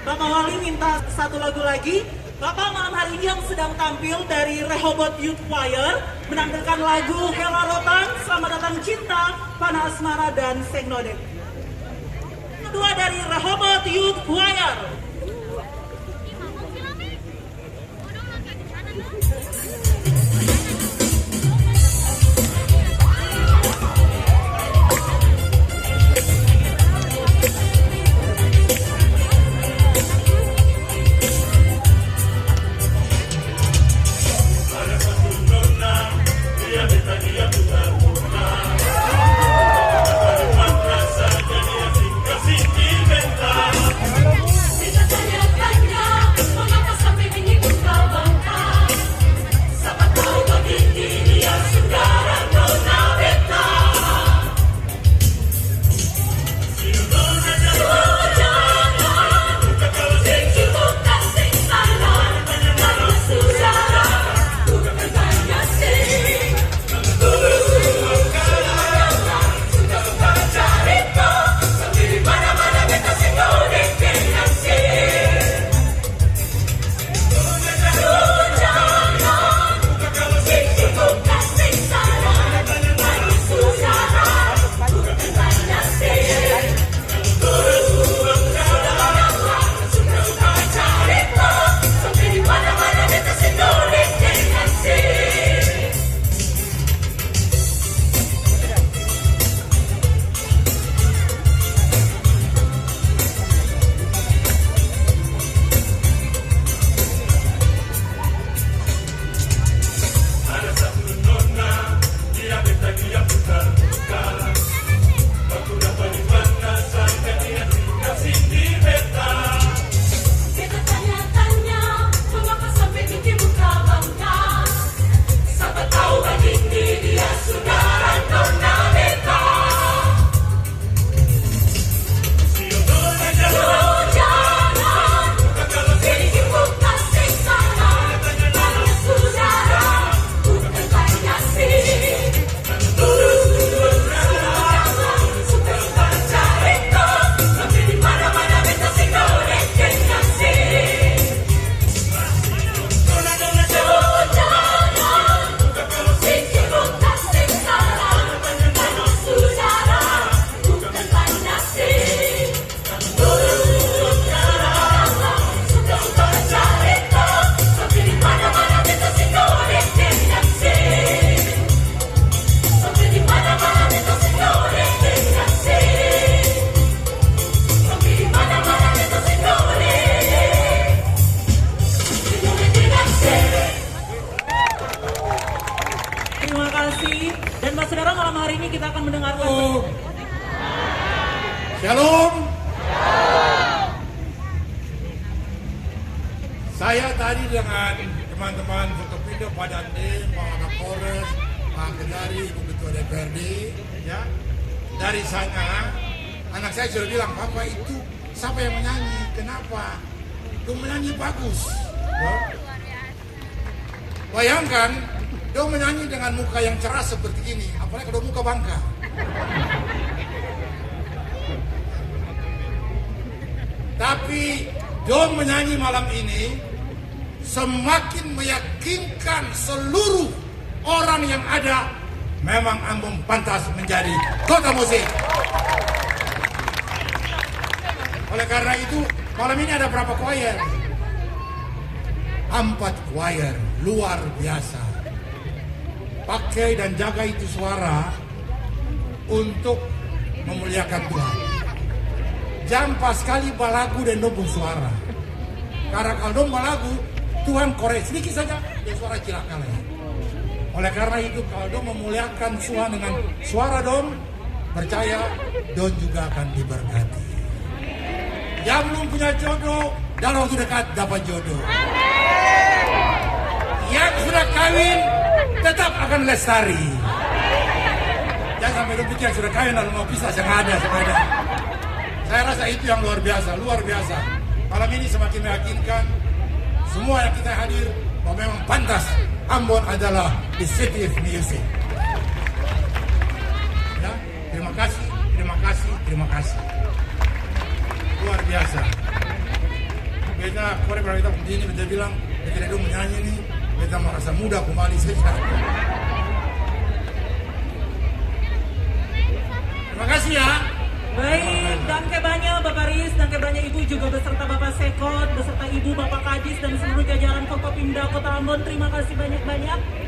Bapak Wali minta satu lagu lagi. Bapak malam hari ini yang sedang tampil dari Rehoboth Youth Choir menampilkan lagu Hela Rotan, Selamat Datang Cinta, Panah Asmara, dan Seng Nodek. Kedua dari Rehoboth Youth Choir. Dan Mas Saudara, malam hari ini kita akan mendengarkan Shalom. Saya tadi dengan teman-teman Forkopindo, Pak Dandim, Pak Kapolres, Pak Kendari, Ibu Ketua DPRD, ya. Dari sana, anak saya sudah bilang, Bapak itu siapa yang menyanyi? Kenapa? Itu menyanyi bagus. Ya. Bayangkan, dia menyanyi dengan muka yang cerah seperti ini, apalagi kalau muka bangka. Tapi dia menyanyi malam ini semakin meyakinkan seluruh orang yang ada, memang Ambon pantas menjadi kota musik. Oleh karena itu, malam ini ada berapa choir? 4 choir, luar biasa. Pakai dan jaga itu suara untuk memuliakan Tuhan. Jangan pas sekali balagu dan dong suara. Karena kalau dong balagu, Tuhan korek sedikit saja, dia suara cilaka lagi. Oleh karena itu, kalau dong memuliakan Tuhan dengan suara dong, percaya dong juga akan diberkati. Yang belum punya jodoh, dalam waktu dekat dapat jodoh. Yang sudah kawin, tetap akan lestari. Jangan sampai dong pikir sudah kawin lalu mau pisah, sengaja. Saya rasa itu yang luar biasa. Malam ini semakin meyakinkan semua yang kita hadir bahwa memang pantas Ambon adalah the city of music. Ya, terima kasih. Luar biasa. korek kalau kita begini, kita bilang, kita dulu menyanyi nih, kita merasa muda kembali saja. Terima kasih ya. Baik, danke banyak Bapak Riz, danke banyak Ibu juga beserta Bapak Sekot, beserta Ibu, Bapak Kadis dan seluruh jajaran Forkopimda Kota Ambon. Terima kasih banyak-banyak.